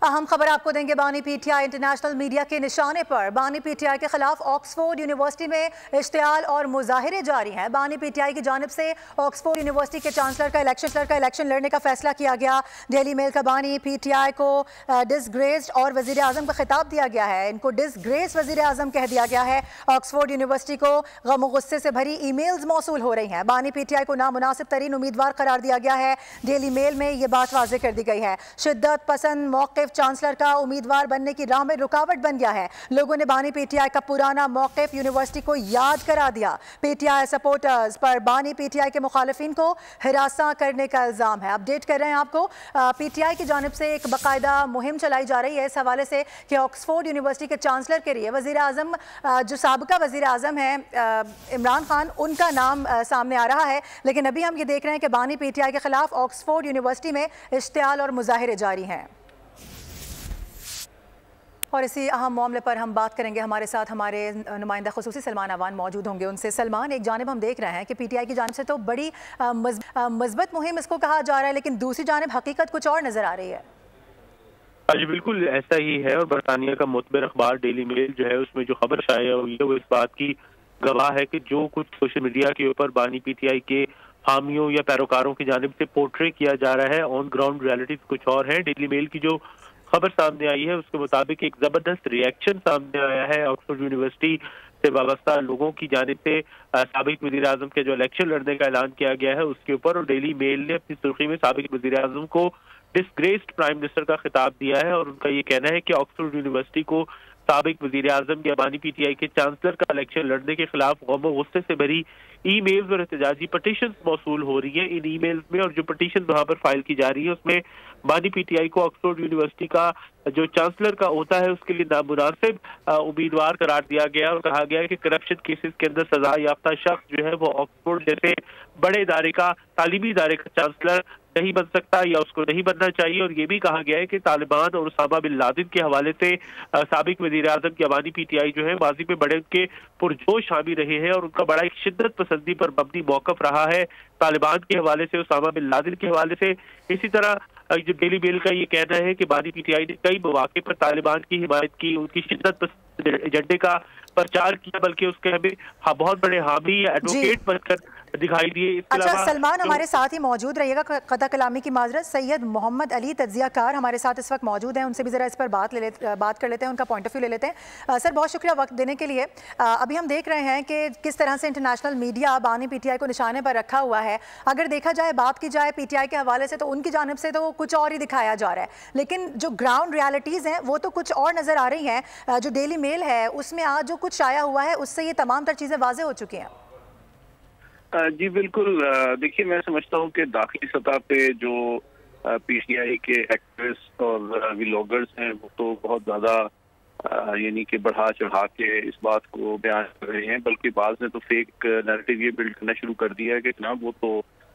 अहम खबर आपको देंगे। बानी पीटीआई इंटरनेशनल मीडिया के निशाने पर। बानी पीटीआई के खिलाफ ऑक्सफोर्ड यूनिवर्सिटी में इश्तियाल और मुजाहिरे जारी हैं। बानी पीटीआई की जानिब से ऑक्सफोर्ड यूनिवर्सिटी के चांसलर का इलेक्शन लड़ने का फैसला किया गया। डेली मेल का बानी पीटीआई को डिसग्रेस्ड और वजीर आजम का खिताब दिया गया है। इनको डिसग्रेस वजीर आजम कह दिया गया है। ऑक्सफोर्ड यूनिवर्सिटी को गम गुस्से से भरी ईमेल्स मौसूल हो रही हैं। बानी पीटीआई को नामुनासिब तरीन उम्मीदवार करार दिया गया है। डेली मेल में ये बात वाज़ेह कर दी गई है। शिद्दत पसंद मौक़िफ़ चांसलर का उम्मीदवार बनने की राह में रुकावट बन गया है। लोगों ने बानी पीटीआई का पुराना मौक़िफ़ यूनिवर्सिटी को याद करा दिया। पीटीआई सपोर्टर्स पर बानी पीटीआई के मुखालिफिन को हिरासा करने का इल्ज़ाम है। अपडेट कर रहे हैं आपको। पीटीआई की जानिब से एक बाकायदा मुहिम चलाई जा रही है इस हवाले से कि ऑक्सफोर्ड यूनिवर्सिटी के चांसलर के लिए वज़ीर आज़म जो साबिका वज़ीर आज़म हैं इमरान खान, उनका नाम सामने आ रहा है। लेकिन अभी हम ये देख रहे हैं कि बानी पीटीआई के खिलाफ ऑक्सफोर्ड यूनिवर्सिटी में इश्तियाल और मुजाहिरे जारी हैं। और इसी अहम मामले पर हम बात करेंगे। हमारे साथ हमारे नुमाइंदा खुसूसी सलमान अवान मौजूद होंगे। उनसे सलमान, एक जानिब हम देख रहे हैं कि पीटीआई की जानिब से तो बड़ी मज़बूत मुहिम इसको कहा जा रहा है, लेकिन दूसरी जानिब हकीकत कुछ और नज़र आ रही है। जी बिल्कुल ऐसा ही है। और बरतानिया का मोतबर अखबार डेली मेल जो है उसमें जो खबर शाया हुई है वो इस बात की गवाह है कि जो कुछ सोशल मीडिया के ऊपर बानी पीटीआई के हामियों या पैरोकारों की जानिब से पोर्ट्रे किया जा रहा है, ऑन ग्राउंड रियलिटीज कुछ और है। डेली मेल की जो खबर सामने आई है उसके मुताबिक एक जबरदस्त रिएक्शन सामने आया है ऑक्सफोर्ड यूनिवर्सिटी से वाबस्ता लोगों की जानिब से साबिक वज़ीर आज़म के जो इलेक्शन लड़ने का ऐलान किया गया है उसके ऊपर। और डेली मेल ने अपनी सुर्खी में साबिक वज़ीर आज़म को डिसग्रेस्ड प्राइम मिनिस्टर का खिताब दिया है। और उनका ये कहना है कि ऑक्सफोर्ड यूनिवर्सिटी को साबिक वज़ीर आज़म या बानी पीटीआई के चांसलर का इलेक्शन लड़ने के खिलाफ गम और गुस्से से भरी ई मेल्स और एहतजाजी पटिशन्स मौसूल हो रही है। इन ई मेल्स में और जो पटिशन वहाँ पर फाइल की जा रही है उसमें बानी पीटीआई को ऑक्सफोर्ड यूनिवर्सिटी का जो चांसलर का होता है उसके लिए नामुनासिब उम्मीदवार करार दिया गया और कहा गया है कि करप्शन केसेस के अंदर सजा याफ्ता शख्स जो है वो ऑक्सफोर्ड जैसे बड़े इदारे का, तालीमी इदारे का चांसलर नहीं बन सकता या उसको नहीं बनना चाहिए। और ये भी कहा गया है कि तालिबान और उसामा बिन लादेन के हवाले से साबिक वज़ीर आज़म की बानी पीटीआई जो है माजी में बड़े उनके पुरजोश हामी रहे हैं और उनका बड़ा एक शिद्दत पसंदी पर मबनी मौक़िफ़ रहा है तालिबान के हवाले से, उसामा बिन लादेन के हवाले से। इसी तरह जो डेली मेल का ये कहना है कि बानी पीटीआई ने कई मौके पर तालिबान की हिमायत की, उनकी शिद्दत पसंद एजेंडे का प्रचार किया, बल्कि उसके हमें बहुत बड़े हामी या एडवोकेट बनकर दिखाई दिए। अच्छा सलमान, हमारे साथ ही मौजूद रहिएगा। कता कलामी की माजरत। सैयद मोहम्मद अली तज्जियाकार हमारे साथ इस वक्त मौजूद हैं। उनसे भी ज़रा इस पर बात कर लेते हैं, उनका पॉइंट ऑफ व्यू ले लेते हैं। सर बहुत शुक्रिया वक्त देने के लिए। अभी हम देख रहे हैं कि किस तरह से इंटरनेशनल मीडिया बानी पीटीआई को निशाने पर रखा हुआ है। अगर देखा जाए, बात की जाए पीटीआई के हवाले से, तो उनकी जानिब से तो कुछ और ही दिखाया जा रहा है, लेकिन जो ग्राउंड रियलिटीज़ हैं वो तो कुछ और नज़र आ रही हैं। जो डेली मेल है उसमें आज जो कुछ आया हुआ है उससे ये तमाम तर चीज़ें वाज़ेह हो चुकी हैं। जी बिल्कुल। देखिए, मैं समझता हूँ कि दाखिली सतह पे जो पीटीआई के एक्टिविस्ट और व्लॉगर्स हैं वो तो बहुत ज़्यादा यानी कि बढ़ा चढ़ा के इस बात को बयान कर रहे हैं, बल्कि बाज़ ने तो फेक नैरेटिव ये बिल्ड करना शुरू कर दिया है कि जनाब वो तो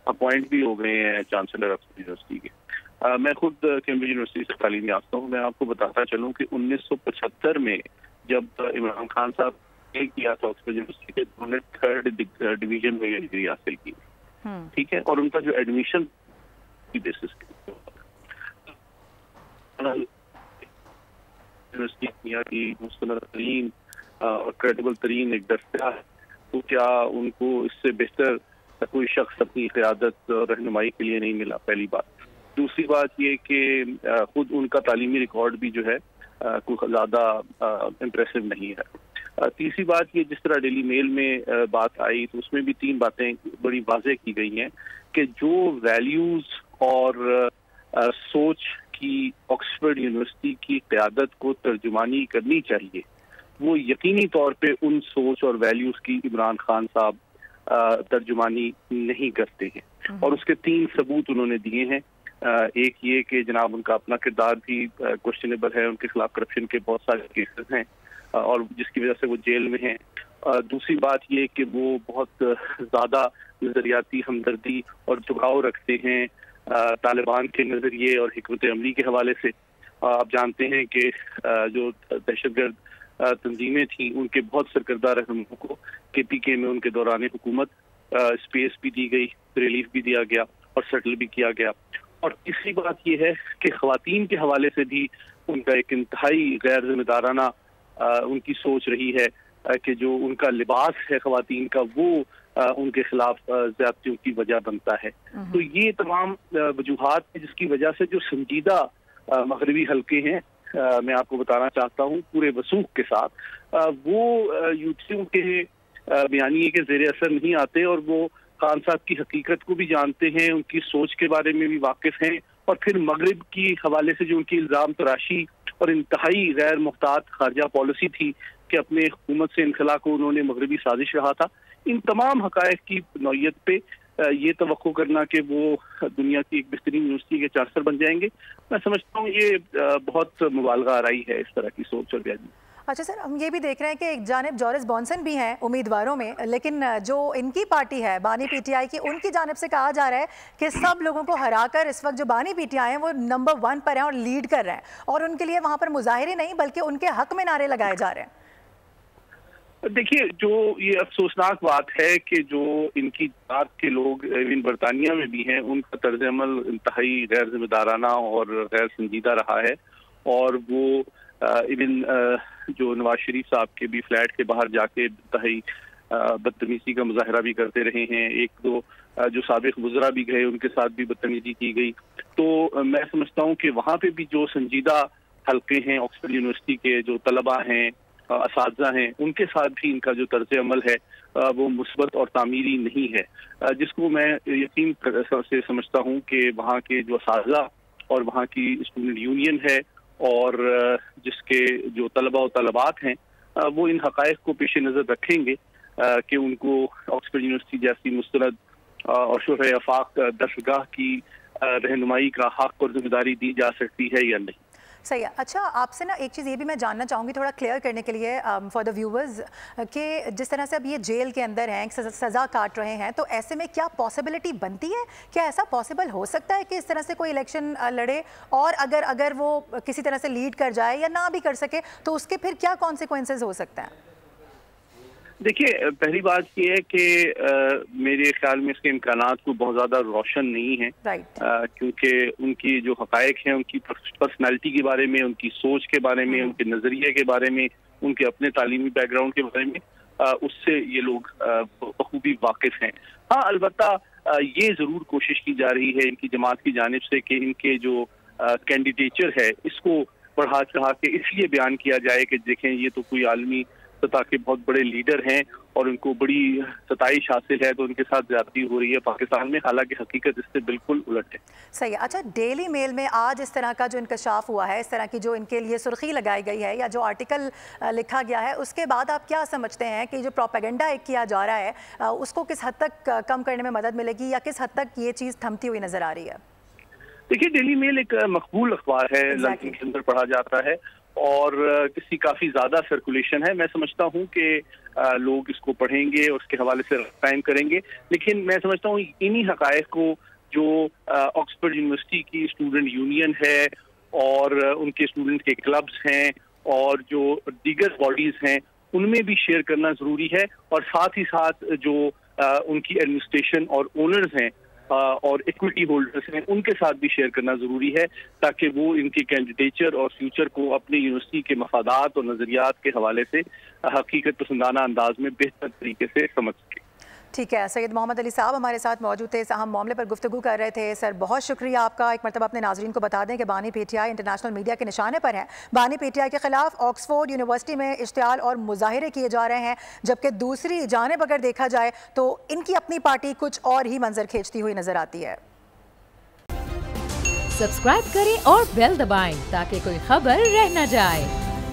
अपॉइंट भी हो गए हैं चांसलर ऑक्सफोर्ड यूनिवर्सिटी के। मैं खुद कैम्ब्रिज यूनिवर्सिटी से तालीम याफ्ता हूँ। मैं आपको बताता चलूँ कि 1975 में जब इमरान खान साहब किया था ऑक्सफोर्ड यूनिवर्सिटी के, उन्होंने 3rd डिवीजन में ये डिग्री हासिल की, ठीक है। और उनका जो एडमिशन की बेसिस यूनिवर्सिटी की मुस्तनद तरीन और क्रेडिबल तरीन एक दस्ता है, तो क्या उनको इससे बेहतर कोई शख्स अपनी क़यादत और रहनुमाई के लिए नहीं मिला? पहली बात। दूसरी बात ये कि खुद उनका तालीमी रिकॉर्ड भी जो है कोई ज़्यादा इम्प्रेसिव नहीं है। तीसरी बात ये, जिस तरह डेली मेल में बात आई तो उसमें भी 3 बातें बड़ी वाज़ेह की गई हैं कि जो वैल्यूज़ और सोच की ऑक्सफोर्ड यूनिवर्सिटी की क़यादत को तर्जुमानी करनी चाहिए, वो यकीनी तौर पे उन सोच और वैल्यूज़ की इमरान खान साहब तर्जुमानी नहीं करते हैं। और उसके 3 सबूत उन्होंने दिए हैं। एक ये कि जनाब उनका अपना किरदार भी क्वेश्चनेबल है, उनके खिलाफ करप्शन के बहुत सारे केसेस हैं और जिसकी वजह से वो जेल में हैं। दूसरी बात ये कि वो बहुत ज़्यादा नज़रियाती हमदर्दी और झुकाव रखते हैं तालिबान के नज़रिए और हिकमत अमली के हवाले से। आप जानते हैं कि जो दहशतगर्द तंजीमें थी उनके बहुत सरकर्दा रहनुमाओं को KPK में उनके दौरान हुकूमत स्पेस भी दी गई, रिलीफ भी दिया गया और सेटल भी किया गया। और तीसरी बात यह है कि ख़वातीन के हवाले से भी ان کا ایک انتہائی غیر ذمہ دارانہ ان کی سوچ رہی ہے کہ جو ان کا لباس ہے خواتین کا وہ ان کے خلاف زیادتیوں کی وجہ بنتا ہے. تو یہ تمام وجوہات ہیں جس کی وجہ سے جو سنجیدہ مغربی حلقے ہیں، میں آپ کو بتانا چاہتا ہوں پورے وثوق کے ساتھ، وہ یوتھیوں کے بیانیے کے زیر اثر نہیں آتے، اور وہ خان صاحب کی حقیقت کو بھی جانتے ہیں، ان کی سوچ کے بارے میں بھی واقف ہیں، اور پھر مغرب کی حوالے سے جو ان کی الزام تراشی اور انتہائی غیر محتاط خارجہ پالیسی تھی کہ اپنے حکومت سے انخلا کو انہوں نے مغربی سازش رہا تھا، ان تمام حقائق کی نوعیت پہ یہ توقع کرنا کہ وہ دنیا کی ایک بہترین یونیورسٹی کے چانسلر بن جائیں گے، میں سمجھتا ہوں یہ بہت مبالغہ آرائی ہے اس طرح کی سوچ اور بیانی. اچھا سر، ہم یہ بھی دیکھ رہے ہیں کہ ایک جانب جورج بونسن بھی ہیں امیدواروں میں، لیکن جو ان کی پارٹی ہے بانی پی ٹی آئی کی، ان کی جانب سے کہا جا رہا ہے کہ سب لوگوں کو ہرا کر اس وقت جو بانی پی ٹی آئی ہیں وہ نمبر 1 پر ہیں اور لیڈ کر رہے ہیں، اور ان کے لیے وہاں پر مظاہرے نہیں بلکہ ان کے حق میں نعرے لگائے جا رہے ہیں. دیکھیے، جو یہ افسوسناک بات ہے کہ جو ان کی جماعت کے لوگ ایون برطانیہ میں بھی ہیں، ان کا طرز عمل انتہائی غیر ذمہ دارانہ اور غیر سنجیدہ رہا ہے، اور وہ ایون جو نواز شریف صاحب کے بھی فلیٹ کے باہر جا کے انتہائی بدتمیزی کا مظاہرہ بھی کرتے رہے ہیں. ایک دو جو سابق وزراء بھی گئے، ان کے ساتھ بھی بدتمیزی کی گئی. تو میں سمجھتا ہوں کہ وہاں پہ بھی جو سنجیدہ حلقے ہیں، آکسفورڈ یونیورسٹی کے جو طلباء ہیں، اساتذہ ہیں، ان کے ساتھ بھی ان کا جو طرز عمل ہے وہ مثبت اور تعمیری نہیں ہے، جس کو میں یقین سے سمجھتا ہوں کہ وہاں کے جو اساتذہ اور وہاں کی اسٹوڈنٹ یونین ہے اور جس کے جو طلباء و طلبات ہیں وہ ان حقائق کو پیش نظر رکھیں گے کہ ان کو آکسفورڈ یونیورسٹی جیسی مستند اور شرح آفاق درسگاہ کی رہنمائی کا حق اور ذمہ داری دی جا سکتی ہے یا نہیں. صحیح ہے. اچھا، آپ سے نا ایک چیز یہ بھی میں جاننا چاہوں گی تھوڑا کلیئر کرنے کے لیے فار دا ویورز، کہ جس طرح سے اب یہ جیل کے اندر ہیں، سزا کاٹ رہے ہیں، تو ایسے میں کیا پاسبلٹی بنتی ہے، کیا ایسا پاسبل ہو سکتا ہے کہ اس طرح سے کوئی الیکشن لڑے، اور اگر وہ کسی طرح سے لیڈ کر جائے یا نہ بھی کر سکے تو اس کے پھر کیا کانسیکوینسز ہو سکتے ہیں؟ دیکھیے، پہلی بات یہ ہے کہ میرے خیال میں اس کے امکانات کو بہت زیادہ روشن نہیں ہیں، کیونکہ ان کی جو حقائق ہیں، ان کی پرسنالٹی کے بارے میں، ان کی سوچ کے بارے میں، ان کے نظریے کے بارے میں، ان کے اپنے تعلیمی بیک گراؤنڈ کے بارے میں اس سے یہ لوگ بخوبی واقف ہیں. ہاں، البتہ یہ ضرور کوشش کی جا رہی ہے ان کی جماعت کی جانب سے کہ ان کے جو کینڈیڈیچر ہے اس کو بڑھا چڑھا کے اس لیے بیان کیا جائے کہ دیکھیں یہ تو کوئی عالمی سطح کے بہت بڑے لیڈر ہیں اور ان کو بڑی ستائش حاصل ہے، تو ان کے ساتھ زیادتی ہو رہی ہے پاکستان میں، حالانکہ حقیقت اس سے بالکل الٹ ہے. صحیح ہے. اچھا، ڈیلی میل میں آج اس طرح کا جو انکشاف ہوا ہے، اس طرح کی جو ان کے لیے سرخی لگائی گئی ہے یا جو آرٹیکل لکھا گیا ہے، اس کے بعد آپ کیا سمجھتے ہیں کہ جو پروپیگنڈا ایک کیا جا رہا ہے اس کو کس حد تک کم کرنے میں مدد ملے گی، یا کس حد تک یہ چیز تھمتی ہوئی نظر آ رہی ہے؟ دیکھیے، ڈیلی میل ایک مقبول اخبار ہے، لندن کے اندر پڑھا جاتا ہے اور کسی کافی زیادہ سرکولیشن ہے. میں سمجھتا ہوں کہ لوگ اس کو پڑھیں گے اور اس کے حوالے سے قائم کریں گے، لیکن میں سمجھتا ہوں انہی حقائق کو جو آکسفورڈ یونیورسٹی کی اسٹوڈنٹ یونین ہے اور ان کے اسٹوڈنٹ کے کلبز ہیں اور جو دیگر باڈیز ہیں ان میں بھی شیئر کرنا ضروری ہے، اور ساتھ ہی ساتھ جو ان کی ایڈمنسٹریشن اور اونرز ہیں اور ایکویٹی ہولڈرز ہیں ان کے ساتھ بھی شیئر کرنا ضروری ہے، تاکہ وہ ان کی کینڈیڈیچر اور فیوچر کو اپنی یونیورسٹی کے مفادات اور نظریات کے حوالے سے حقیقت پسندانہ انداز میں بہتر طریقے سے سمجھ سکیں. ٹھیک ہے، سید محمد علی صاحب ہمارے ساتھ موجود تھے، اہم معاملے پر گفتگو کر رہے تھے. سر، بہت شکریہ آپ کا. ایک مرتبہ اپنے ناظرین کو بتا دیں کہ بانی P T I international media کے نشانے پر ہیں. بانی پی ٹی آئی کے خلاف آکسفورڈ یونیورسٹی میں اشتعال اور مظاہرے کیے جا رہے ہیں، جبکہ دوسری جانب اگر دیکھا جائے تو ان کی اپنی پارٹی کچھ اور ہی منظر کھینچتی ہوئی نظر آتی ہے. سبسکرائب کریں اور بیل دبائیں تاکہ کوئی خبر رہ نہ جائے.